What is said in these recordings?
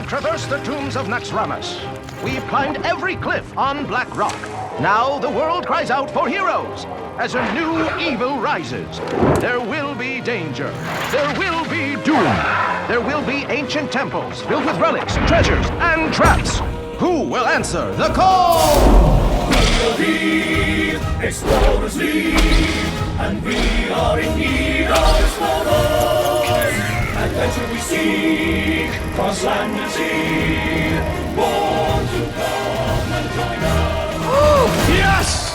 We've traversed the tombs of Naxxramas. We've climbed every cliff on Black Rock. Now the world cries out for heroes. As a new evil rises, there will be danger. There will be doom. There will be ancient temples filled with relics, treasures, and traps. Who will answer the call? Explorers lead, and we are in need of explorers. Adventure we seek, cross land and sea. Born to come and join us. Yes!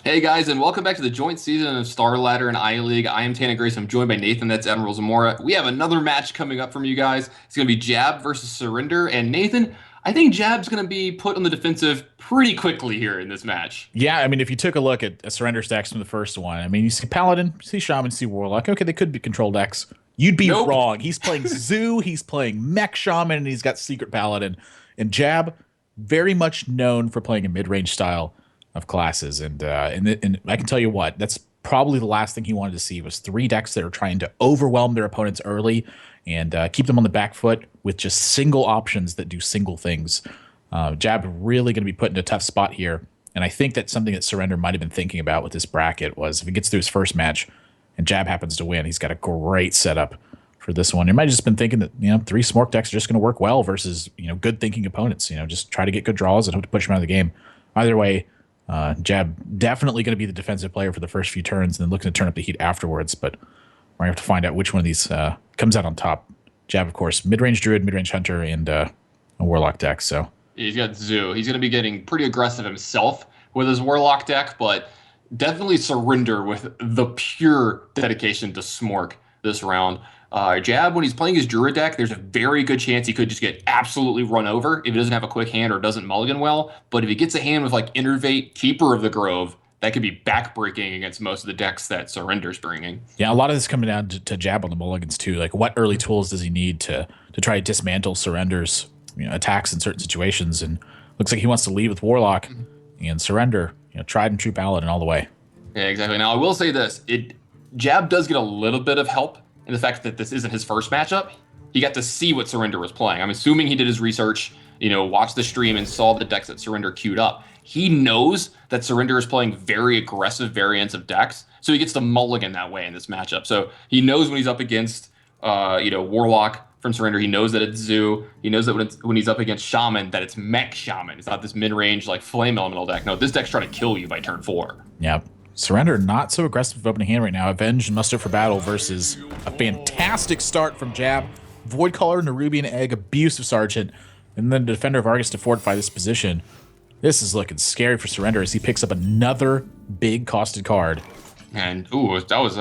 Hey guys, and welcome back to the joint season of StarLadder and iLeague. I am Tanner Grace. I'm joined by Nathan. That's Admiral Zamora. We have another match coming up from you guys. It's going to be Jab versus Surrender. And Nathan, I think Jab's going to be put on the defensive pretty quickly here in this match. Yeah, I mean, if you took a look at Surrender stacks from the first one, I mean, you see Paladin, you see Shaman, you see Warlock. Okay, they could be control decks. You'd be wrong. He's playing Zoo, he's playing Mech Shaman, and he's got Secret Paladin. And Jab, very much known for playing a mid-range style of classes, and I can tell you what, that's probably the last thing he wanted to see was 3 decks that are trying to overwhelm their opponents early and keep them on the back foot with just single options that do single things. Jab really going to be put in a tough spot here, and I think that's something that Surrender might have been thinking about with this bracket was if he gets through his first match and Jab happens to win, he's got a great setup for this one. He might have just been thinking that 3 Smork decks are just going to work well versus good thinking opponents. Just try to get good draws and hope to push them out of the game. Either way. Jab definitely going to be the defensive player for the first few turns and then looking to turn up the heat afterwards, but we're going to have to find out which one of these comes out on top. Jab, of course, mid-range Druid, mid-range Hunter, and a Warlock deck. So he's got Zoo. He's going to be getting pretty aggressive himself with his Warlock deck, but definitely Surrender with the pure dedication to Smork this round. Jab, when he's playing his Druid deck, there's a very good chance he could just get absolutely run over if he doesn't have a quick hand or doesn't mulligan well. But if he gets a hand with like Innervate, Keeper of the Grove, that could be backbreaking against most of the decks that Surrender's bringing. Yeah, a lot of this coming down to Jab on the mulligans too. Like, what early tools does he need to try to dismantle Surrender's attacks in certain situations? And looks like he wants to lead with Warlock and Surrender, tried and true Paladin all the way. Yeah, exactly. Now I will say this: Jab does get a little bit of help in the fact that this isn't his first matchup. He got to see what Surrender was playing. I'm assuming he did his research, watched the stream and saw the decks that Surrender queued up. He knows that Surrender is playing very aggressive variants of decks, so he gets to mulligan that way in this matchup. So he knows when he's up against, Warlock from Surrender. He knows that it's Zoo. He knows that when he's up against Shaman, that it's Mech Shaman. It's not this mid-range like Flame Elemental deck. No, this deck's trying to kill you by turn 4. Yeah. Surrender not so aggressive with opening hand right now. Avenge and Muster for Battle versus a fantastic start from Jab. Void Caller, Nerubian Egg, Abusive Sergeant, and then Defender of Argus to fortify this position. This is looking scary for Surrender as he picks up another big costed card. And that was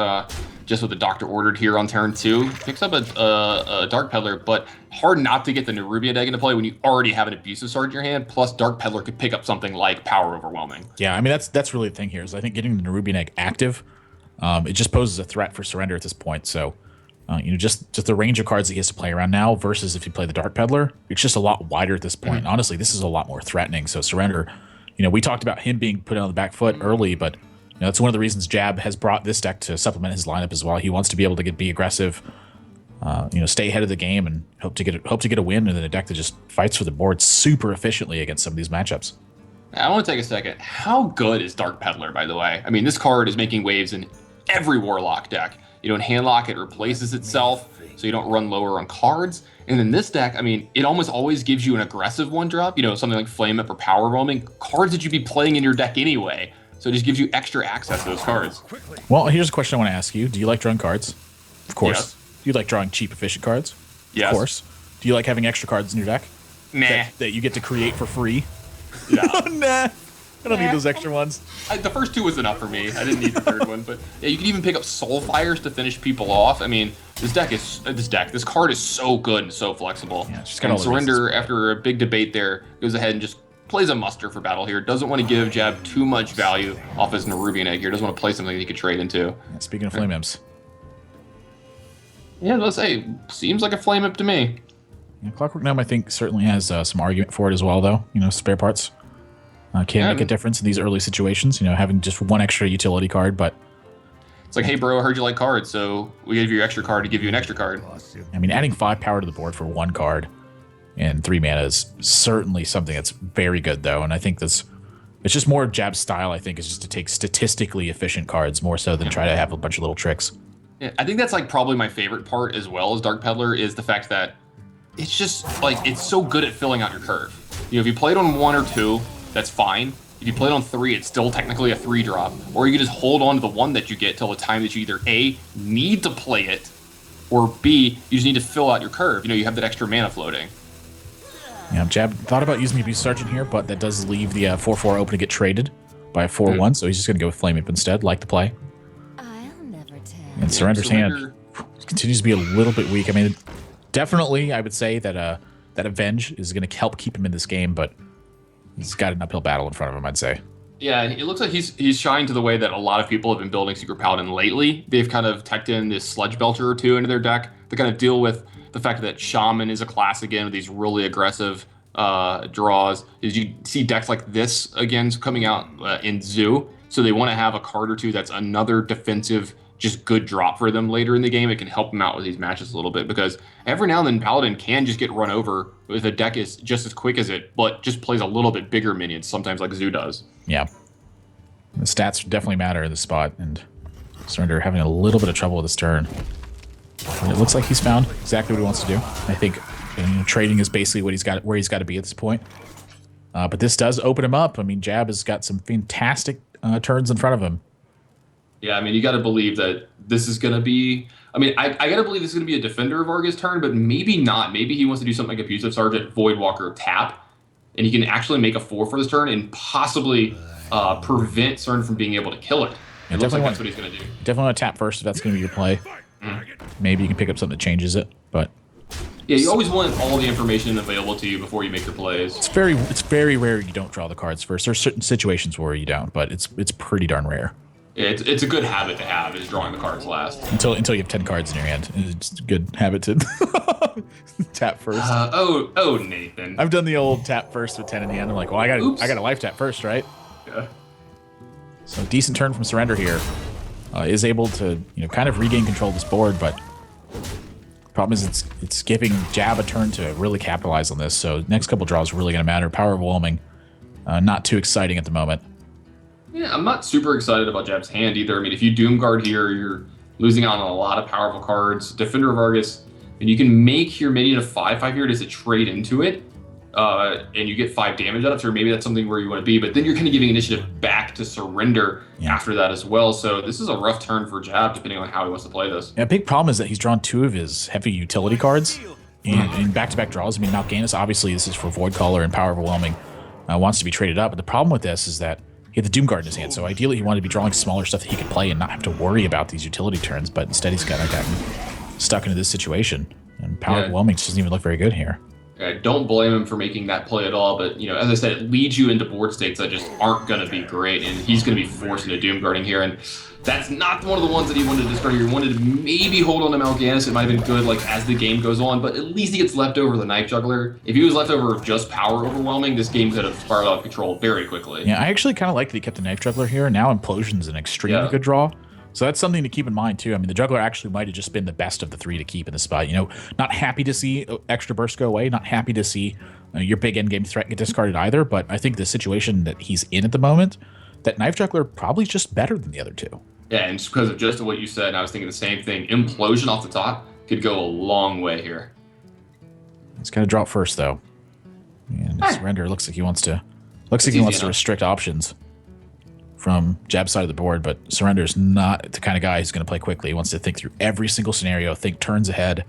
just what the Doctor ordered here on turn 2. Picks up a Dark Peddler, but hard not to get the Nerubian Egg into play when you already have an Abusive Sword in your hand. Plus, Dark Peddler could pick up something like Power Overwhelming. Yeah, I mean that's really the thing here is I think getting the Nerubian Egg active, it just poses a threat for Surrender at this point. So, just the range of cards that he has to play around now versus if you play the Dark Peddler, it's just a lot wider at this point. Honestly, this is a lot more threatening. So Surrender, we talked about him being put on the back foot early, but that's one of the reasons Jab has brought this deck to supplement his lineup as well. He wants to be able to be aggressive, stay ahead of the game and hope to get a win, and then a deck that just fights for the board super efficiently against some of these matchups. I want to take a second. How good is Dark Peddler, by the way? I mean, this card is making waves in every Warlock deck. In Handlock, it replaces itself, so you don't run lower on cards. And in this deck, I mean, it almost always gives you an aggressive 1-drop, something like Flame Up or Power Roaming, cards that you'd be playing in your deck anyway. So it just gives you extra access to those cards. Well, here's a question I want to ask you. Do you like drawing cards? Of course. Yes. Do you like drawing cheap, efficient cards? Yes. Of course. Do you like having extra cards in your deck? Nah. That you get to create for free? No. Nah. I don't need those extra ones. The first 2 was enough for me. I didn't need the third one. But yeah, you can even pick up Soulfires to finish people off. I mean, this card is so good and so flexible. Yeah, it's just got all the Surrender, reasons. after a big debate there, goes ahead and just plays a Muster for Battle here. Doesn't want to give Jab too much value off his Nerubian Egg here. Doesn't want to play something he could trade into. Yeah, speaking of Flame Imps. Yeah, let's say, seems like a Flame Imp to me. Yeah, Clockwork Gnome, I think, certainly has some argument for it as well, though. Spare parts. Can make a difference in these early situations. Having just one extra utility card, but it's like, hey, bro, I heard you like cards, so we gave you your extra card to give you an extra card. I mean, adding 5 power to the board for 1 card and 3 mana is certainly something that's very good, though. And I think it's just more of Jab's style, I think, is just to take statistically efficient cards more so than try to have a bunch of little tricks. Yeah, I think that's like probably my favorite part as well as Dark Peddler is the fact that it's just like it's so good at filling out your curve. If you play it on 1 or 2, that's fine. If you play it on 3, it's still technically a 3-drop. Or you can just hold on to the 1 that you get till the time that you either A, need to play it, or B, you just need to fill out your curve. You have that extra mana floating. Yeah, Jab thought about using the Abuse Sergeant here, but that does leave the 4/4 open to get traded by a 4/1, so he's just going to go with Flame Imp instead, like the play. I'll never tell. And Surrender's hand continues to be a little bit weak. I mean, definitely, I would say that that Avenge is going to help keep him in this game, but he's got an uphill battle in front of him, I'd say. Yeah, and it looks like he's shying to the way that a lot of people have been building Secret Paladin lately. They've kind of teched in this Sledge Belcher or 2 into their deck to kind of deal with the fact that Shaman is a class again with these really aggressive draws. Is you see decks like this again coming out in Zoo, so they want to have a card or 2 that's another defensive, just good drop for them later in the game. It can help them out with these matches a little bit because every now and then Paladin can just get run over if a deck is just as quick as it, but just plays a little bit bigger minions, sometimes like Zoo does. Yeah. The stats definitely matter in this spot, and Surrender having a little bit of trouble with this turn. And it looks like he's found exactly what he wants to do. I think trading is basically where he's got to be at this point. But this does open him up. I mean, Jab has got some fantastic turns in front of him. Yeah, I mean, you got to believe that this is going to be... I mean, I got to believe this is going to be a Defender of Argus turn, but maybe not. Maybe he wants to do something like Abusive Sergeant, Voidwalker, tap, and he can actually make a 4 for this turn and possibly prevent CERN from being able to kill it. It looks like that's what he's going to do. Definitely want to tap first if that's going to be your play. Maybe you can pick up something that changes it, but... Yeah, you always want all the information available to you before you make your plays. It's very rare you don't draw the cards first. There's certain situations where you don't, but it's pretty darn rare. Yeah, it's a good habit to have, is drawing the cards last. Until you have 10 cards in your hand. It's a good habit to tap first. Oh, Nathan. I've done the old tap first with 10 in hand. I'm like, well, I got a life tap first, right? Yeah. So decent turn from Surrender here. Is able to kind of regain control of this board, but problem is it's giving Jab a turn to really capitalize on this. So next couple draws are really going to matter. Power Overwhelming, not too exciting at the moment. Yeah, I'm not super excited about Jab's hand either. I mean, if you Doomguard here, you're losing out on a lot of powerful cards. Defender of Argus, and you can make your minion a 5/5 here to trade into it, and you get 5 damage out of it, or maybe that's something where you want to be, but then you're kind of giving initiative back to Surrender after that as well. So this is a rough turn for Jab, depending on how he wants to play this. Yeah, big problem is that he's drawn 2 of his heavy utility cards in back-to-back draws. I mean, Mal'Ganis, obviously, this is for Void Caller and Power Overwhelming, wants to be traded up, but the problem with this is that he had the Doomguard in his hand, so ideally he wanted to be drawing smaller stuff that he could play and not have to worry about these utility turns, but instead he's kind of gotten stuck into this situation, and Power Overwhelming just doesn't even look very good here. I don't blame him for making that play at all, but as I said, it leads you into board states that just aren't going to be great, and he's going to be forced into Doomguarding here, and that's not one of the ones that he wanted to discard here. He wanted to maybe hold on to Mal'Ganis. It might have been good as the game goes on, but at least he gets left over the Knife Juggler. If he was left over with just Power Overwhelming, this game could have spiraled out of control very quickly. Yeah, I actually kind of like that he kept the Knife Juggler here. Now Implosion's an extremely good draw. So that's something to keep in mind, too. I mean, the Juggler actually might have just been the best of the 3 to keep in this spot. Not happy to see extra burst go away, not happy to see your big endgame threat get discarded either, but I think the situation that he's in at the moment, that Knife Juggler probably just better than the other 2. Yeah, and because of just what you said, and I was thinking the same thing, Implosion off the top could go a long way here. He's got to drop first, though. And Surrender looks like he wants to restrict options from Jab's side of the board, but Surrender's not the kind of guy who's going to play quickly. He wants to think through every single scenario, think turns ahead.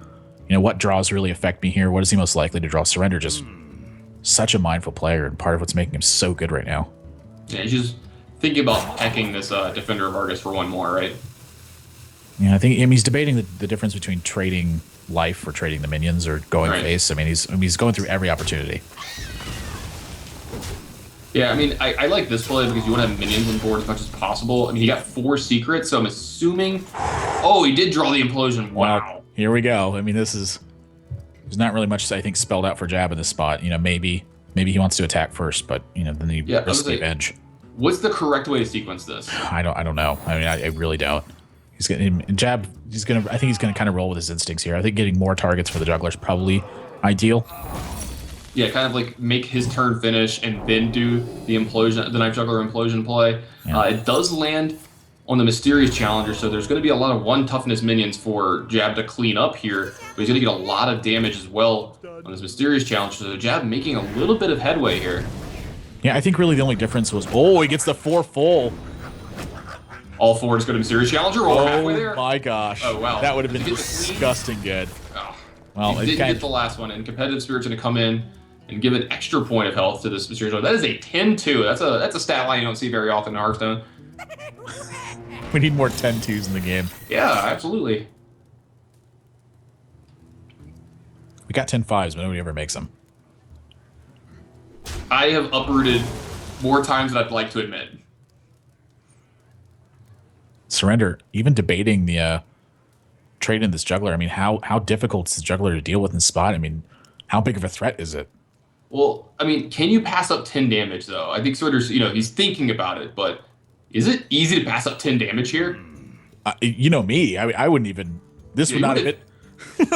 What draws really affect me here? What is he most likely to draw? Surrender just such a mindful player, and part of what's making him so good right now. Yeah, he's just thinking about pecking this Defender of Argus for 1 more, right? Yeah, I think he's debating the difference between trading life or trading the minions or going face. I mean, he's going through every opportunity. Yeah, I mean, I like this play because you want to have minions on board as much as possible. I mean, he got 4 secrets, so I'm assuming... Oh, he did draw the Implosion. Wow. Well, here we go. I mean, there's not really much, I think, spelled out for Jab in this spot. Maybe Maybe he wants to attack first, but then he risks the edge. What's the correct way to sequence this? I don't know. I mean, I really don't. He's gonna jab. I think he's gonna kind of roll with his instincts here. I think getting more targets for the juggler is probably ideal. Yeah, kind of like make his turn finish and then do the knife juggler implosion play. Yeah. It does land on the mysterious challenger, so there's going to be a lot of 1 toughness minions for Jab to clean up here, but he's going to get a lot of damage as well on his mysterious challenger. So Jab making a little bit of headway here. Yeah, I think really the only difference was he gets the 4 full. All 4 just go to mysterious challenger. Or halfway there. Oh my gosh! Oh wow! That would have been disgusting good. Oh. Well, he didn't get the last one, and competitive spirit's going to come in and give an extra point of health to this mysterious. That is a 10-2. That's a stat line you don't see very often in Hearthstone. We need more 10-2s in the game. Yeah, absolutely. We got 10-5s, but nobody ever makes them. I have uprooted more times than I'd like to admit. Surrender, even debating the trade in this juggler. I mean, how difficult is the juggler to deal with in spot? I mean, how big of a threat is it? Well, I mean, can you pass up 10 damage, though? I think Surrender's, he's thinking about it, but is it easy to pass up 10 damage here? You know me. I wouldn't even... This would not have been...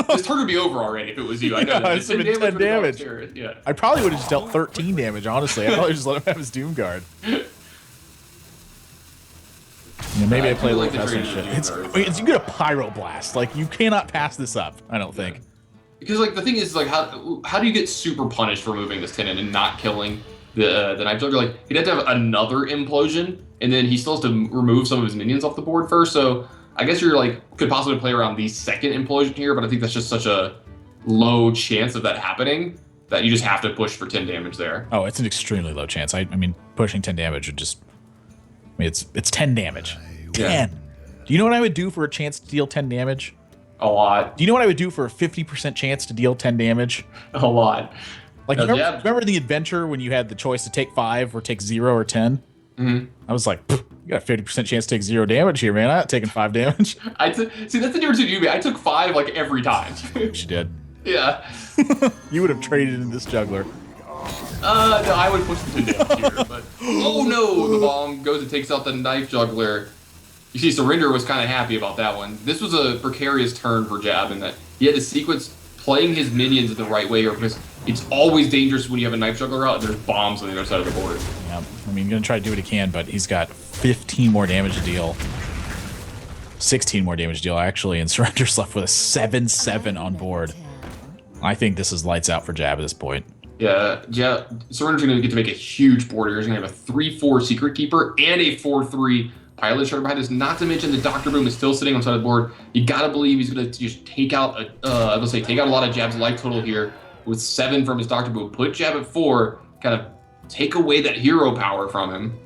This turn would be over already if it was you. I know. It's been 10 damage. Yeah. I probably would have just dealt 13 damage, honestly. I'd probably just let him have his Doom Guard. Maybe I play a little faster shit. It's you get a Pyroblast. Like, you cannot pass this up, I don't think. Because, the thing is, how do you get super punished for moving this Tenon and not killing the Knife Juggler? He'd have to have another implosion, and then he still has to remove some of his minions off the board first, so I guess you're, could possibly play around the second implosion here, but I think that's just such a low chance of that happening that you just have to push for 10 damage there. Oh, it's an extremely low chance. I mean, pushing 10 damage would just... I mean, it's 10 damage. 10. Yeah. Do you know what I would do for a chance to deal 10 damage? A lot. Do you know what I would do for a 50% chance to deal 10 damage? A lot. Remember the adventure when you had the choice to take 5 or take 0 or 10? Mm-hmm. I was like, you got a 50% chance to take 0 damage here, man. I'm not taking 5 damage. See, that's the difference with you. I took 5 every time. You did. Yeah. You would have traded in this juggler. No, I would push the 10 damage here, but oh no, the bomb goes and takes out the Knife Juggler. You see, Surrender was kind of happy about that one. This was a precarious turn for Jab in that he had to sequence playing his minions the right way, because it's always dangerous when you have a Knife Juggler out and there's bombs on the other side of the board. Yeah, I mean, going to try to do what he can, but he's got 15 more damage to deal. 16 more damage to deal, actually, and Surrender's left with a 7-7 on board. I think this is lights out for Jab at this point. Yeah, Surrender's going to get to make a huge board here. He's going to have a 3-4 Secret Keeper and a 4-3 Pilot Shutter behind this. Not to mention the Dr. Boom is still sitting on the side of the board. You got to believe he's going to just take out a lot of Jab's life total here with 7 from his Dr. Boom. Put Jab at 4, kind of take away that hero power from him.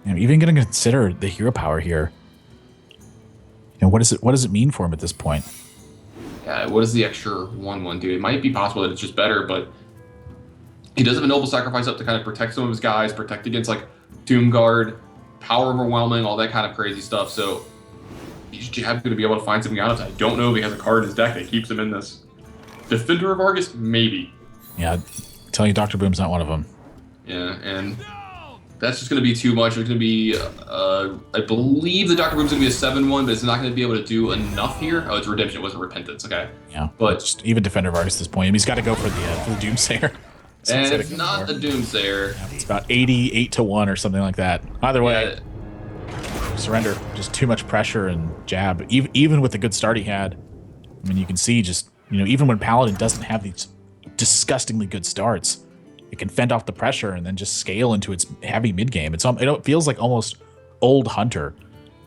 I'm even going to consider the hero power here. And what does it mean for him at this point? Yeah, what does the extra 1/1 do? It might be possible that it's just better, but he does have a Noble Sacrifice up to kind of protect some of his guys, protect against Doom Guard, Power Overwhelming, all that kind of crazy stuff. So he's Jab going to be able to find something out of it. I don't know if he has a card in his deck that keeps him in this. Defender of Argus, maybe. Yeah, I'm telling you, Dr. Boom's not one of them. Yeah, and that's just going to be too much. It's going to be, I believe the Dr. Boom's going to be a 7-1, but it's not going to be able to do enough here. Oh, it's Redemption. It wasn't Repentance. Okay. Yeah, but just even Defender of Argus at this point. I mean, he's got to go for the Doomsayer. And it's not a Doomsayer. Yeah, it's about 88-1 or something like that. Either way, Surrender, just too much pressure, and Jab, even with the good start he had. I mean, you can see just, even when Paladin doesn't have these disgustingly good starts, it can fend off the pressure and then just scale into its heavy mid game. It feels like almost old Hunter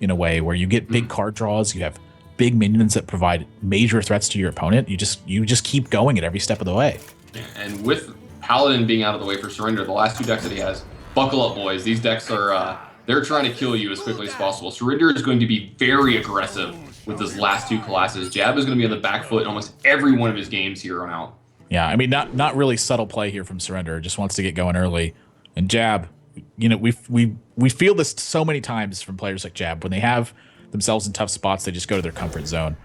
in a way, where you get big card draws, you have big minions that provide major threats to your opponent. You just keep going at every step of the way. And with Paladin being out of the way for Surrender, the last 2 decks that he has, buckle up, boys. These decks are they're trying to kill you as quickly as possible. Surrender is going to be very aggressive with his last 2 classes. Jab is going to be on the back foot in almost every one of his games here on out. Yeah, I mean, not really subtle play here from Surrender. Just wants to get going early. And Jab, we feel this so many times from players like Jab. When they have themselves in tough spots, they just go to their comfort zone.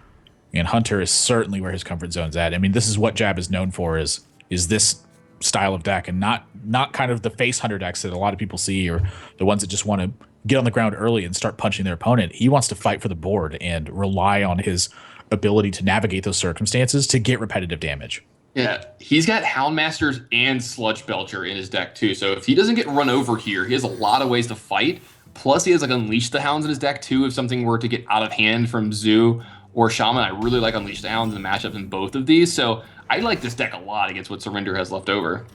And Hunter is certainly where his comfort zone's at. I mean, this is what Jab is known for, is this style of deck, and not not kind of the face hunter decks that a lot of people see, or the ones that just want to get on the ground early and start punching their opponent. He wants to fight for the board and rely on his ability to navigate those circumstances to get repetitive damage. Yeah, he's got Houndmasters and Sludge Belcher in his deck too. So if he doesn't get run over here, he has a lot of ways to fight. Plus, he has like Unleash the Hounds in his deck too. If something were to get out of hand from Zoo or Shaman, I really like Unleash the Hounds and the matchup in both of these. So I like this deck a lot against what Surrender has left over.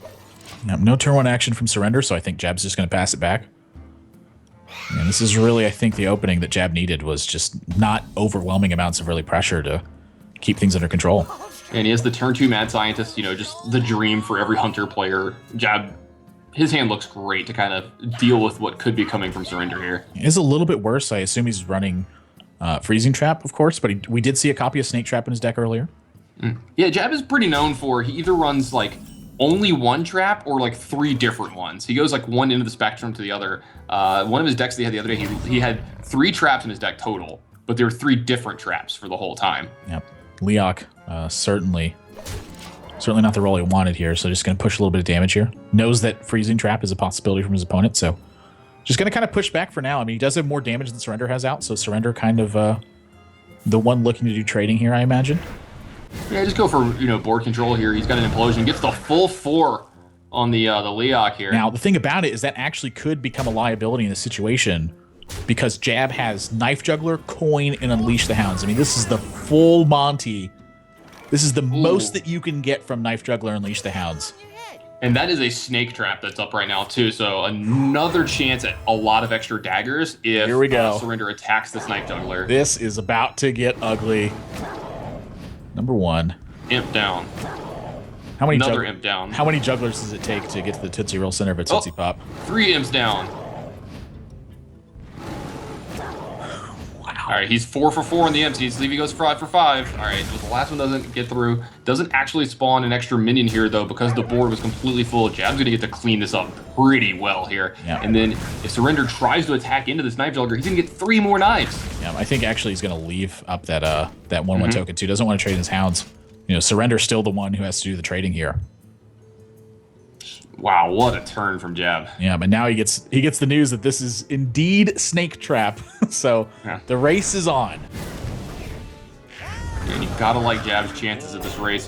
No turn 1 action from Surrender, so I think Jab's just going to pass it back. And this is really, I think, the opening that Jab needed, was just not overwhelming amounts of early pressure to keep things under control. And he has the turn 2 Mad Scientist, just the dream for every Hunter player. Jab, his hand looks great to kind of deal with what could be coming from Surrender here. It is a little bit worse. I assume he's running Freezing Trap, of course, but we did see a copy of Snake Trap in his deck earlier. Yeah, Jab is pretty known for, he either runs like only one trap or like 3 different ones. He goes like one end of the spectrum to the other. One of his decks that he had the other day, he had 3 traps in his deck total, but there were 3 different traps for the whole time. Yep. Leok, certainly not the role he wanted here, so just going to push a little bit of damage here. Knows that Freezing Trap is a possibility from his opponent, so just going to kind of push back for now. I mean, he does have more damage than Surrender has out, so Surrender kind of the one looking to do trading here, I imagine. Yeah, just go for board control here. He's got an Implosion, gets the full 4 on the Leok here. Now, the thing about it is that actually could become a liability in this situation, because Jab has Knife Juggler, Coin, and Unleash the Hounds. I mean, this is the full Monty. This is the most that you can get from Knife Juggler and Unleash the Hounds. And that is a Snake Trap that's up right now, too. So another chance at a lot of extra daggers if Here we go. Surrender attacks this Knife Juggler. This is about to get ugly. Number 1. Imp down. How many Another Imp down. How many jugglers does it take to get to the Tootsie Roll center of a Tootsie Pop? 3 Imps down. Wow. All right, he's 4 for 4 on the Imps. He goes 5 for 5. All right, the last one doesn't get through. Doesn't actually spawn an extra minion here, though, because the board was completely full. Jab's going to get to clean this up pretty well here. Yeah. And then if Surrender tries to attack into this Knife Juggler, he's going to get 3 more knives. Yeah, I think actually he's going to leave up that 1/1 token, too. Doesn't want to trade his Hounds. Surrender's still the one who has to do the trading here. Wow, what a turn from Jab. Yeah, but now he gets the news that this is indeed Snake Trap. So Yeah. The race is on. And you gotta like Jab's chances at this race.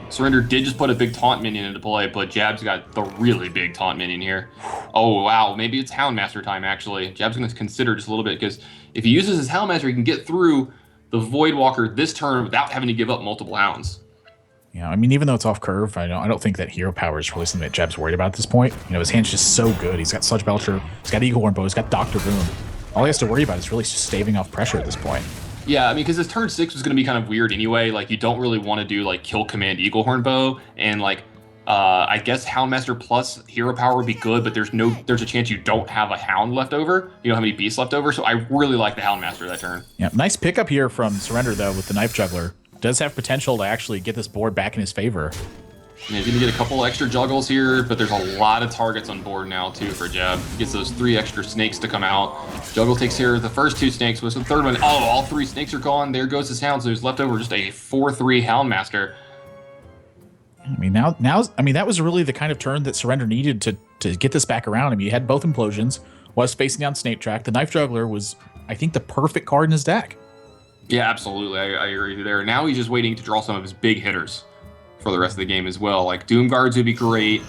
Surrender did just put a big taunt minion into play, but Jab's got the really big taunt minion here. Oh, wow, maybe it's Houndmaster time, actually. Jab's gonna consider just a little bit, because if he uses his Houndmaster, he can get through the Voidwalker this turn without having to give up multiple Hounds. Yeah, I mean, even though it's off curve, I don't think that hero power is really something that Jab's worried about at this point. His hand's just so good. He's got Sludge Belcher, he's got Eagle Horn Bow, he's got Dr. Boom. All he has to worry about is really just staving off pressure at this point. Yeah, I mean, because his turn 6 was going to be kind of weird anyway. Like, you don't really want to do, like, Kill Command Eagle Horn Bow, and, like, I guess Houndmaster plus hero power would be good, but there's a chance you don't have a Hound left over. You don't have any beasts left over, so I really like the Houndmaster that turn. Yeah, nice pickup here from Surrender, though, with the Knife Juggler. Does have potential to actually get this board back in his favor. Yeah, he's going to get a couple extra juggles here, but there's a lot of targets on board now, too, for Jab. He gets those 3 extra snakes to come out. Juggle takes care of the first 2 snakes. What's the third one? Oh, all 3 snakes are gone. There goes his Hound, so there's left over just a 4/3 Houndmaster. I mean, that was really the kind of turn that Surrender needed to get this back around. I mean, he had both Implosions, was facing down Snake Track. The Knife Juggler was, I think, the perfect card in his deck. Yeah, absolutely. I agree with you there. Now he's just waiting to draw some of his big hitters for the rest of the game as well. Like, Doom Guards would be great.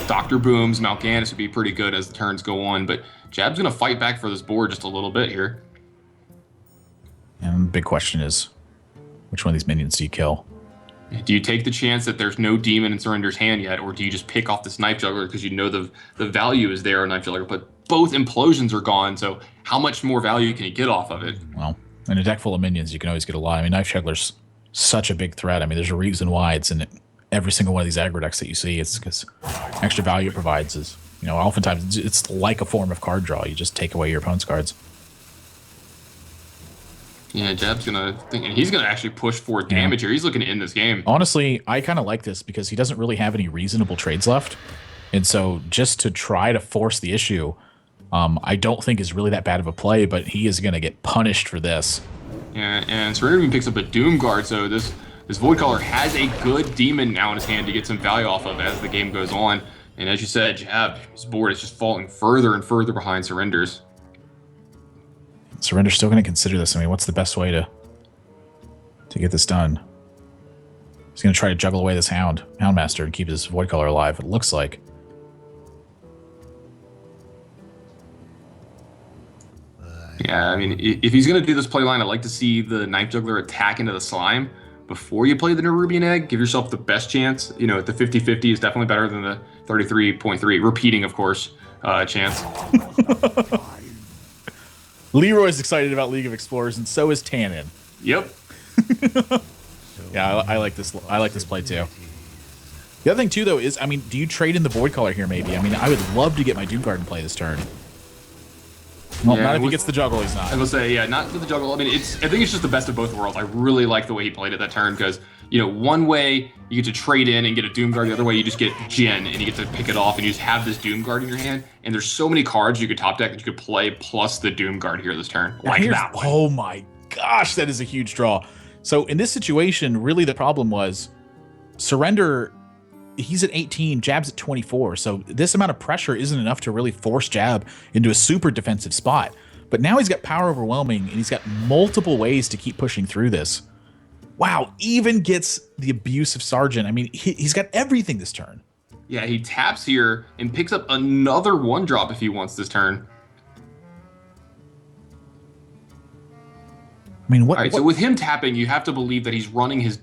Dr. Booms, Mal'Ganis would be pretty good as the turns go on. But Jab's going to fight back for this board just a little bit here. And the big question is, which one of these minions do you kill? Do you take the chance that there's no demon in Surrender's hand yet, or do you just pick off this Knife Juggler because the value is there on Knife Juggler, but both Implosions are gone, so how much more value can you get off of it? Well, in a deck full of minions, you can always get a lot. I mean, Knife Juggler's such a big threat. I mean, there's a reason why it's in every single one of these aggro decks that you see. It's because extra value it provides is, oftentimes it's like a form of card draw. You just take away your opponent's cards. Yeah, Jab's gonna think, and he's gonna actually push for damage here. He's looking to end this game. Honestly, I kind of like this because he doesn't really have any reasonable trades left, and so just to try to force the issue, I don't think is really that bad of a play. But he is gonna get punished for this. Yeah, and Surrender even picks up a Doom Guard, so this This Void Caller has a good demon now in his hand to get some value off of as the game goes on. And as you said, Jab, his board is just falling further and further behind Surrender's. Surrender's still going to consider this. I mean, what's the best way to get this done? He's going to try to juggle away this Houndmaster and keep his Void Caller alive, it looks like. Yeah, I mean, if he's going to do this play line, I'd like to see the Knife Juggler attack into the slime before you play the Nerubian Egg. Give yourself the best chance. You know, the 50-50 is definitely better than the 33.3, repeating, of course, chance. Leroy's excited about League of Explorers, and so is Tannen. Yep. Yeah, I like this. I like this play too. The other thing too, though, is I mean, do you trade in the Void Caller here? Maybe. I mean, I would love to get my Doomguard in play this turn. Well, Yeah, not if he gets the juggle. He's not. I will say, yeah, not with the juggle. I mean, I think it's just the best of both worlds. I really like the way he played it that turn because, you know, one way you get to trade in and get a Doomguard, the other way you just get Jin and you get to pick it off and you just have this Doomguard in your hand. And there's so many cards you could top deck that you could play plus the Doomguard here this turn. Like that one. Oh my gosh, that is a huge draw. So in this situation, really the problem was Surrender. He's at 18, Jab's at 24. So this amount of pressure isn't enough to really force Jab into a super defensive spot. But now he's got power overwhelming and he's got multiple ways to keep pushing through this. Wow, even gets the Abusive Sergeant. I mean, he's got everything this turn. Yeah, he taps here and picks up another 1-drop if he wants this turn. I mean, what? All right, so with him tapping, you have to believe that he's running his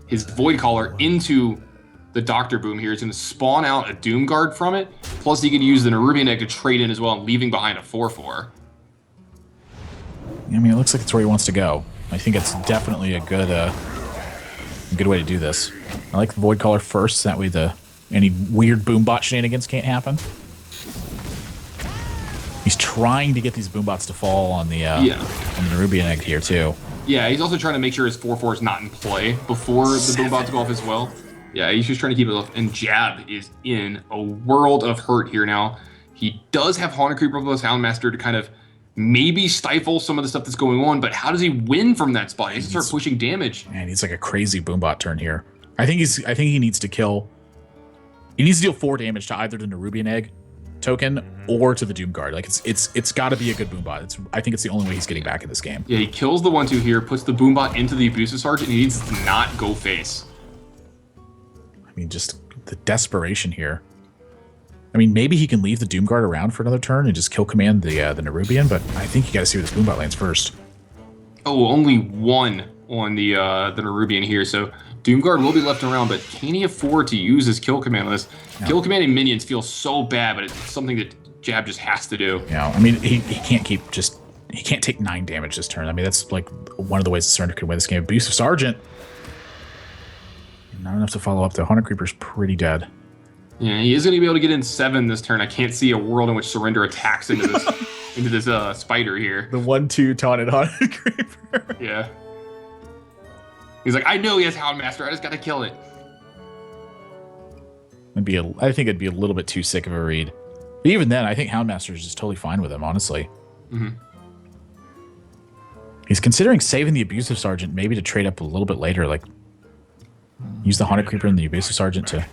his Void Caller into the Doctor Boom here. He's going to spawn out a Doomguard from it. Plus, he could use the Nerubian Egg to trade in as well, leaving behind a 4/4. I mean, it looks like it's where he wants to go. I think it's definitely a good way to do this. I like the Void Caller first, so that way any weird Boombot shenanigans can't happen. He's trying to get these Boombots to fall on the Nerubian Egg here too. Yeah, he's also trying to make sure his 4/4 is not in play before the Boombots go off as well. Yeah, he's just trying to keep it up. And Jab is in a world of hurt here now. He does have Haunted Creeper plus Houndmaster to kind of maybe stifle some of the stuff that's going on, but how does he win from that spot? He has to start pushing damage. Man, he's like a crazy Boombot turn here. I think he needs to kill. He needs to deal 4 damage to either the Nerubian Egg token or to the Doomguard. Like it's got to be a good Boombot. I think it's the only way he's getting back in this game. Yeah, he kills the 1/2 here, puts the Boombot into the Abusive Sergeant, and he needs to not go face. I mean, just the desperation here. I mean, maybe he can leave the Doomguard around for another turn and just kill command the Nerubian, but I think you got to see where this Boombot lands first. Oh, only 1 on the Nerubian here, so Doomguard will be left around, but can he afford to use his kill command on this? No. Kill commanding minions feels so bad, but it's something that Jab just has to do. Yeah, I mean, he can't he can't take 9 damage this turn. I mean, that's like one of the ways that Surrender could win this game. Abusive Sergeant. Not enough to follow up, though. Haunted Creeper's pretty dead. Yeah, he is going to be able to get in 7 this turn. I can't see a world in which Surrender attacks into this spider here. The 1/2 taunted Haunted Creeper. Yeah. He's like, I know he has Houndmaster. I just got to kill it. I think it'd be a little bit too sick of a read. But even then, I think Houndmaster is just totally fine with him, honestly. Mm-hmm. He's considering saving the Abusive Sergeant maybe to trade up a little bit later, like use the Haunted Creeper and the Abusive Sergeant to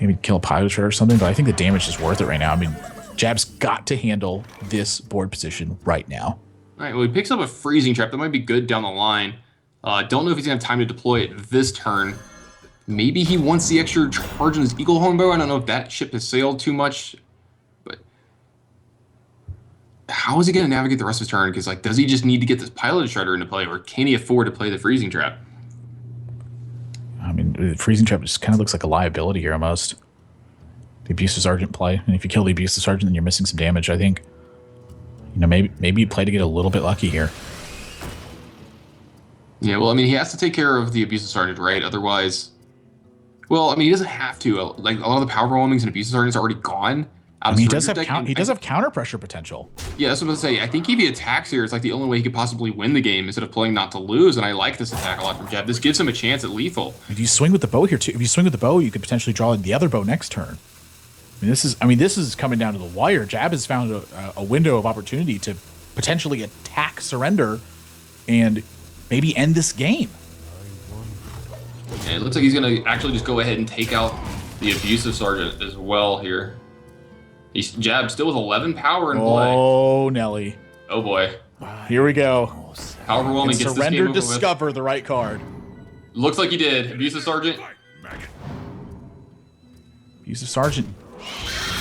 maybe kill a Pilot Shredder or something, but I think the damage is worth it right now. I mean, Jab's got to handle this board position right now. All right, well, he picks up a Freezing Trap. That might be good down the line. Don't know if he's going to have time to deploy it this turn. Maybe he wants the extra charge on his Eagle Horn Bow. I don't know if that ship has sailed too much, but how is he going to navigate the rest of his turn? Because, like, does he just need to get this Pilot Shredder into play, or can he afford to play the Freezing Trap? I mean, the Freezing Trap just kind of looks like a liability here almost. The Abusive Sergeant play, and if you kill the Abusive Sergeant, then you're missing some damage. I think, you know, maybe you play to get a little bit lucky here. Yeah, well, I mean, he has to take care of the Abusive Sergeant, right? Otherwise, well, I mean, he doesn't have to. Like, a lot of the power overwhelmings and Abusive Sergeants are already gone. I mean, he does have counter pressure potential. Yeah, that's what I'm going to say. I think if he attacks here, it's like the only way he could possibly win the game instead of playing not to lose, and I like this attack a lot from Jab. This gives him a chance at lethal. If you swing with the bow here, too, if you swing with the bow, you could potentially draw the other bow next turn. I mean, this is coming down to the wire. Jab has found a window of opportunity to potentially attack Surrender and maybe end this game. it looks like he's going to actually just go ahead and take out the Abusive Sergeant as well here. He's Jab still with 11 power in play. Oh, Nelly. Oh, boy. Here we go. How overwhelming gets this game Surrender, over with. discover the right card. Looks like he did. Abusive Sergeant. Abusive Sergeant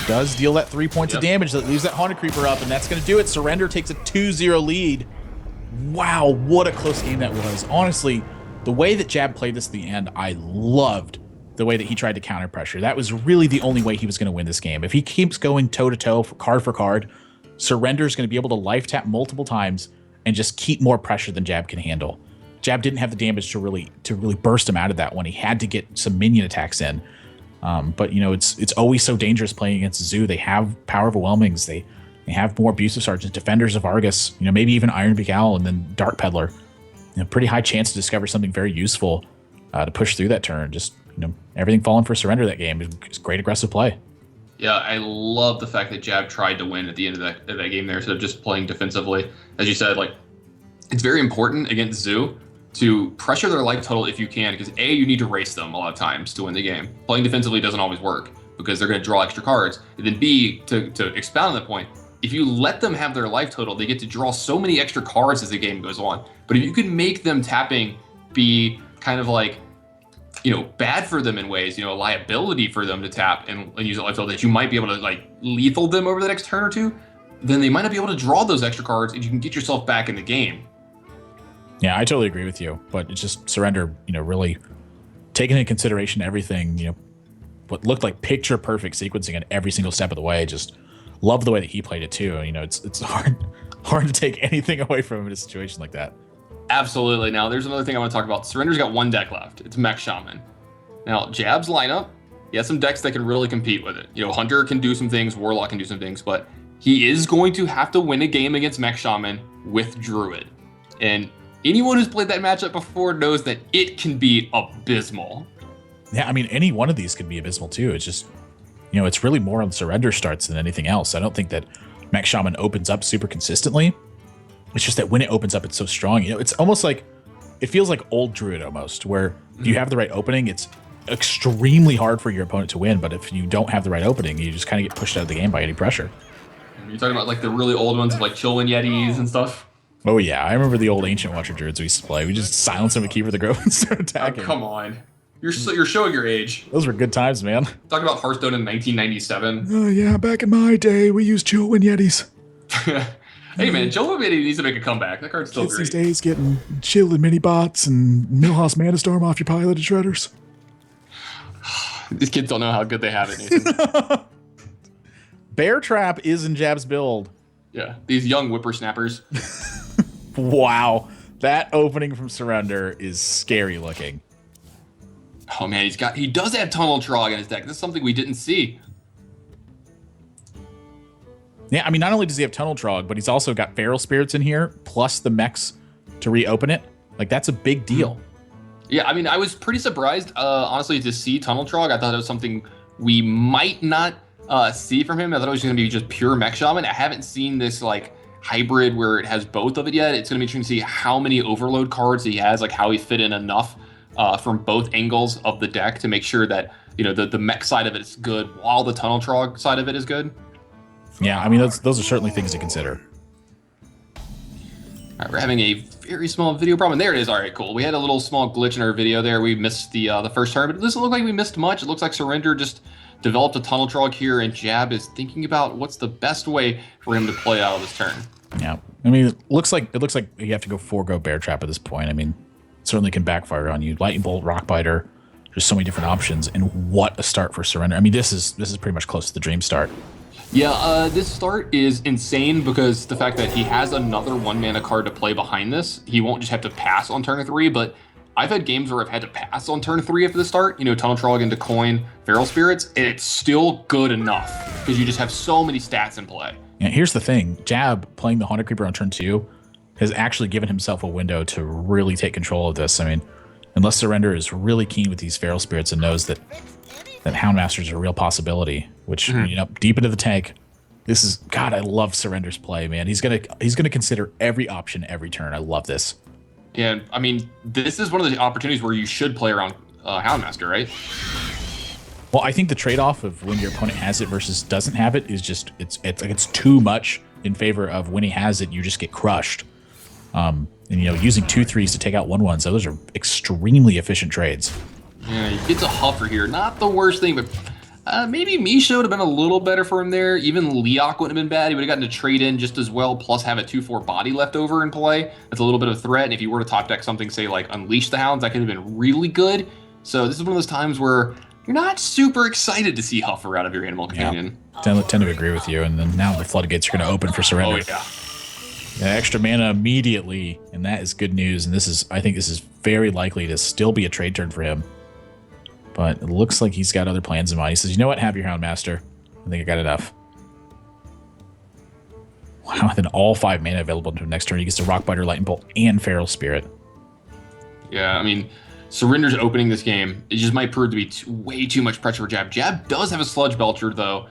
does deal that 3 points of damage that leaves that Haunted Creeper up, and that's going to do it. Surrender takes a 2-0 lead. Wow, what a close game that was. Honestly, the way that Jab played this at the end, I loved the way that he tried to counter pressure. That was really the only way he was going to win this game. If he keeps going toe-to-toe, for card, Surrender's going to be able to life tap multiple times and just keep more pressure than Jab can handle. Jab didn't have the damage to really burst him out of that one. He had to get some minion attacks in. But you know, it's always so dangerous playing against Zoo. They have power overwhelmings. They have more Abusive Sergeants, Defenders of Argus, you know, maybe even Ironbeak Owl, and then Dark Peddler. You know, pretty high chance to discover something very useful to push through that turn. Just, you know, everything falling for Surrender that game. It's great aggressive play. Yeah, I love the fact that Jab tried to win at the end of that game there instead of just playing defensively. As you said, like, it's very important against Zoo to pressure their life total if you can, because A, you need to race them a lot of times to win the game. Playing defensively doesn't always work because they're going to draw extra cards. And then B, to expound on that point, if you let them have their life total, they get to draw so many extra cards as the game goes on. But if you can make them tapping be kind of like, you know, bad for them in ways, you know, a liability for them to tap and use a life total that you might be able to like lethal them over the next turn or two, then they might not be able to draw those extra cards and you can get yourself back in the game. Yeah, I totally agree with you, but it's just Surrender, you know, really taking into consideration everything, you know, what looked like picture perfect sequencing in every single step of the way. Just love the way that he played it too. You know, it's hard to take anything away from him in a situation like that. Absolutely. Now, there's another thing I want to talk about. Surrender's got one deck left. It's Mech Shaman. Now, Jab's lineup, he has some decks that can really compete with it. You know, Hunter can do some things, Warlock can do some things, but he is going to have to win a game against Mech Shaman with Druid. And anyone who's played that matchup before knows that it can be abysmal. Yeah, I mean, any one of these could be abysmal too. It's just, you know, it's really more on Surrender starts than anything else. I don't think that Mech Shaman opens up super consistently. It's just that when it opens up, it's so strong. You know, it's almost like, it feels like old Druid almost, where if you have the right opening, it's extremely hard for your opponent to win. But if you don't have the right opening, you just kind of get pushed out of the game by any pressure. You're talking about like the really old ones of like Chillwind Yetis and stuff? Oh yeah, I remember the old Ancient Watcher Druids we used to play. We just silence them with Keeper of the Grove and start attacking. Oh, come on. You're showing your age. Those were good times, man. Talking about Hearthstone in 1997. Oh yeah, back in my day, we used Chillwind Yetis. Hey man, Chillwind Yeti needs to make a comeback. That card's still Kids great. these days getting Chilled mini bots and Millhouse Mana Storm off your piloted shredders. These kids don't know how good they have it, Nathan. Bear Trap is in Jab's build. Yeah, these young whippersnappers. Wow, that opening from Surrender is scary looking. Oh man, he does have Tunnel Trog in his deck. This is something we didn't see. Yeah, I mean, not only does he have Tunnel Trog, but he's also got Feral Spirits in here, plus the mechs to reopen it. Like, that's a big deal. Yeah, I mean, I was pretty surprised, honestly, to see Tunnel Trog. I thought it was something we might not see from him. I thought it was going to be just pure Mech Shaman. I haven't seen this, like, hybrid where it has both of it yet. It's going to be interesting to see how many Overload cards he has, like how he fit in enough from both angles of the deck to make sure that, you know, the mech side of it is good while the Tunnel Trog side of it is good. Yeah, I mean, those are certainly things to consider. All right, we're having a very small video problem. There it is. All right, cool. We had a little small glitch in our video there. We missed the first turn, but it doesn't look like we missed much. It looks like Surrender just developed a Tunnel Trog here, and Jab is thinking about what's the best way for him to play out of this turn. Yeah, I mean, it looks like you have to forego Bear Trap at this point. I mean, it certainly can backfire on you. Lightning Bolt, Rockbiter. There's so many different options, and what a start for Surrender. I mean, this is pretty much close to the dream start. Yeah, this start is insane because the fact that he has another 1-mana card to play behind this, he won't just have to pass on turn 3, but I've had games where I've had to pass on turn 3 after the start, you know, Tunnel Trog into Coin, Feral Spirits, and it's still good enough because you just have so many stats in play. Yeah, here's the thing. Jab playing the Haunted Creeper on turn 2 has actually given himself a window to really take control of this. I mean, unless Surrender is really keen with these Feral Spirits and knows that Houndmaster is a real possibility, which, you know, deep into the tank, this is, God, I love Surrender's play, man. He's gonna consider every option every turn. I love this. Yeah, I mean, this is one of the opportunities where you should play around Houndmaster, right? Well, I think the trade-off of when your opponent has it versus doesn't have it is just it's too much in favor of when he has it, you just get crushed. And using 2/3s to take out 1/1s, so those are extremely efficient trades. Yeah, he gets a Huffer here. Not the worst thing, but maybe Misha would have been a little better for him there. Even Leok wouldn't have been bad. He would have gotten to trade in just as well, plus have a 2/4 body left over in play. That's a little bit of a threat. And if you were to top deck something, say like Unleash the Hounds, that could have been really good. So this is one of those times where you're not super excited to see Huffer out of your animal companion. Yeah, tend to agree with you. And then now the floodgates are going to open for surrender. Oh, yeah. Extra mana immediately, and that is good news. And I think this is very likely to still be a trade turn for him. But it looks like he's got other plans in mind. He says, you know what? Have your Houndmaster. I think I got enough. Wow, then all 5 mana available to him next turn. He gets to Rockbiter, Lightning Bolt, and Feral Spirit. Yeah, I mean, Surrender's opening this game. It just might prove to be way too much pressure for Jab. Jab does have a Sludge Belcher, though.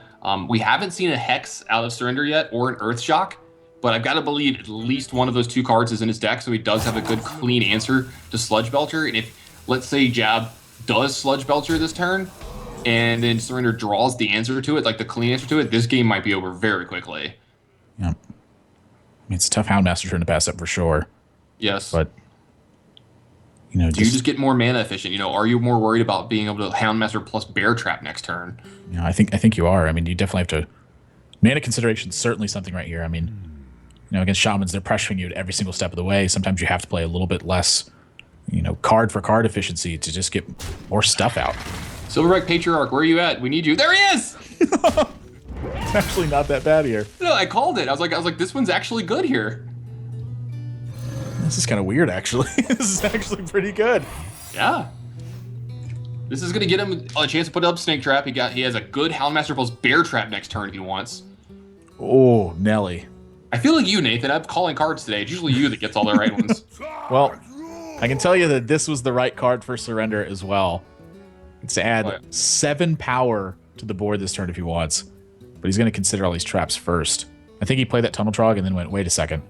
We haven't seen a Hex out of Surrender yet, or an Earth Shock. But I've got to believe at least one of those 2 cards is in his deck, so he does have a good, clean answer to Sludge Belcher. And if, let's say, Jab does Sludge Belcher this turn, and then Surrender draws the answer to it, like the clean answer to it, this game might be over very quickly. Yeah. I mean, it's a tough Houndmaster turn to pass up for sure. Yes. But, do you just get more mana efficient? Are you more worried about being able to Houndmaster plus Bear Trap next turn? Yeah, I think you are. I mean, you definitely have to... Mana consideration is certainly something right here. I mean... against Shamans, they're pressuring you at every single step of the way. Sometimes you have to play a little bit less, card for card efficiency to just get more stuff out. Silverback Patriarch, where are you at? We need you. There he is! It's actually not that bad here. No, I called it. I was like, this one's actually good here. This is kind of weird, actually. This is actually pretty good. Yeah. This is going to get him a chance to put up Snake Trap. He has a good Houndmaster plus Bear Trap next turn if he wants. Oh, Nelly. I feel like you, Nathan. I'm calling cards today. It's usually you that gets all the right ones. Well, I can tell you that this was the right card for Surrender as well. It's to add 7 power to the board this turn if he wants. But he's going to consider all these traps first. I think he played that Tunnel Trog and then went, wait a second.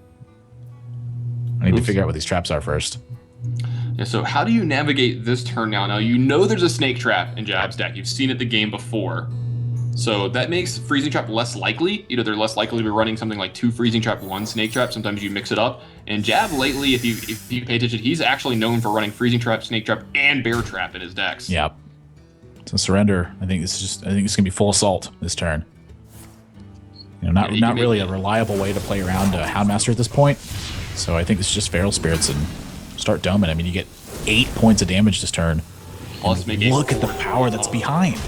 I need to figure out what these traps are first. Yeah, so how do you navigate this turn now? Now, there's a Snake Trap in Jab's deck. You've seen it the game before. So that makes Freezing Trap less likely. They're less likely to be running something like 2 Freezing Trap, 1 Snake Trap. Sometimes you mix it up. And Jab lately, if you pay attention, he's actually known for running Freezing Trap, Snake Trap, and Bear Trap in his decks. Yeah. So Surrender, I think it's gonna be full assault this turn. Not really a reliable way to play around a Houndmaster at this point. So I think it's just Feral Spirits and start dumbing. I mean, you get 8 points of damage this turn. Plus, look at the power that's behind.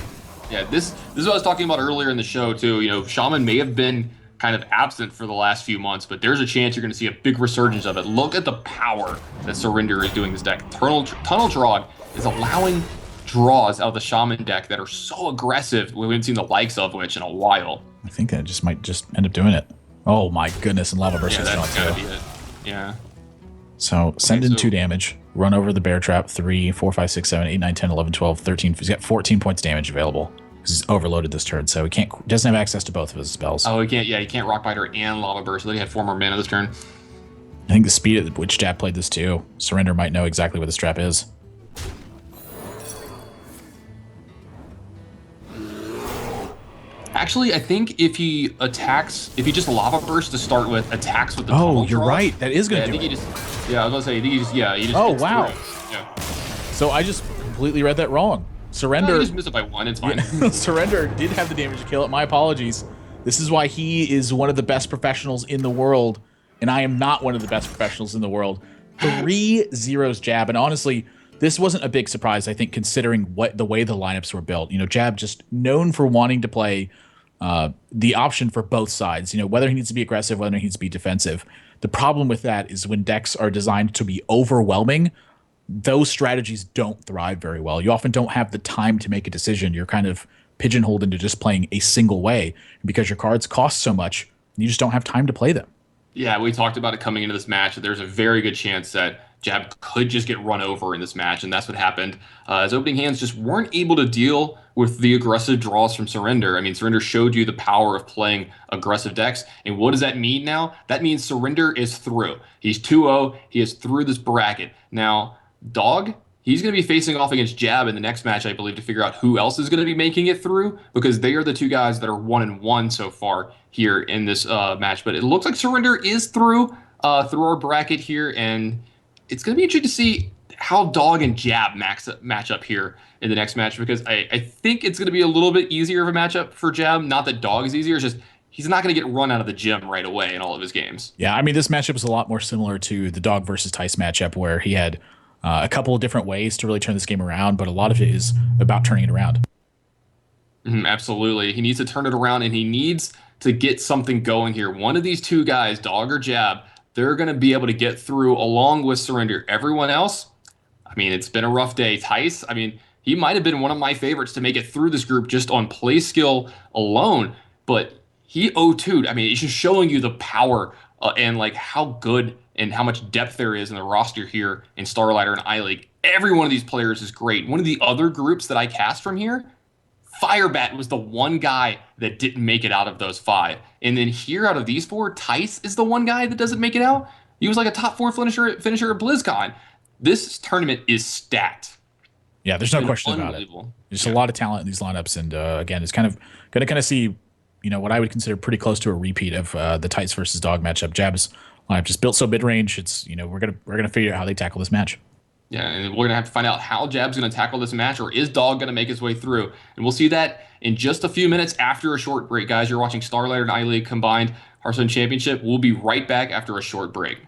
Yeah, this is what I was talking about earlier in the show, too. Shaman may have been kind of absent for the last few months, but there's a chance you're going to see a big resurgence of it. Look at the power that Surrender is doing this deck. Tunnel Trog is allowing draws out of the Shaman deck that are so aggressive. We haven't seen the likes of which in a while. I think that might end up doing it. Oh my goodness, and Lava Burst is that's going gotta be it. Yeah. So send in 2 damage, run over the Bear Trap, 3, 4, 5, 6, 7, 8, 9, 10, 11, 12, 13. He's got 14 points damage available because he's overloaded this turn, so he doesn't have access to both of his spells. Oh, he can't Rockbiter and Lava Burst, so he had 4 more mana this turn. I think the speed at which Jab played this too. Surrender might know exactly what this trap is. Actually, I think if he just Lava Burst to start with, attacks with the Oh, you're right. That is going to do it. I was going to say, he just Oh, gets wow. through. Yeah. So I just completely read that wrong. Surrender. No, you just missed it by 1. It's fine. Surrender did have the damage to kill it. My apologies. This is why he is one of the best professionals in the world, and I am not one of the best professionals in the world. 3 zeros Jab, and honestly, this wasn't a big surprise, I think, considering the way the lineups were built. Jab just known for wanting to play the option for both sides. Whether he needs to be aggressive, whether he needs to be defensive. The problem with that is when decks are designed to be overwhelming, those strategies don't thrive very well. You often don't have the time to make a decision. You're kind of pigeonholed into just playing a single way because your cards cost so much, you just don't have time to play them. Yeah, we talked about it coming into this match. There's a very good chance that Jab could just get run over in this match, and that's what happened. His opening hands just weren't able to deal with the aggressive draws from Surrender. I mean, Surrender showed you the power of playing aggressive decks, and what does that mean now? That means Surrender is through. He's 2-0. He is through this bracket. Now, Dog, He's going to be facing off against Jab in the next match, I believe, to figure out who else is going to be making it through, because they are the two guys that are 1-1 so far here in this match. But it looks like Surrender is through our bracket here, and it's going to be interesting to see how Dog and Jab match up here in the next match, because I think it's going to be a little bit easier of a matchup for Jab. Not that Dog is easier, it's just he's not going to get run out of the gym right away in all of his games. Yeah, I mean, this matchup is a lot more similar to the Dog versus Tice matchup, where he had a couple of different ways to really turn this game around, but a lot of it is about turning it around. Absolutely. He needs to turn it around, and he needs to get something going here. One of these two guys, Dog or Jab, they're going to be able to get through along with Surrender. Everyone else, I mean, it's been a rough day. Tice, I mean, he might have been one of my favorites to make it through this group just on play skill alone, but he O2'd. I mean, it's just showing you the power and like how good and how much depth there is in the roster here in StarLadder and iLeague. Every one of these players is great. One of the other groups that I cast from here, Firebat was the one guy that didn't make it out of those 5. And then here out of these 4, Tice is the one guy that doesn't make it out. He was like a top 4 finisher at BlizzCon. This tournament is stacked. Yeah, there's no question about it. There's a lot of talent in these lineups, and again, it's kind of going to kind of see, what I would consider pretty close to a repeat of the Tice versus Dog matchup. Jab's lineup just built so mid range. It's we're gonna figure out how they tackle this match. Yeah, and we're gonna have to find out how Jab's gonna tackle this match, or is Dog gonna make his way through? And we'll see that in just a few minutes after a short break, guys. You're watching StarLadder and iLeague combined Hearthstone Championship. We'll be right back after a short break.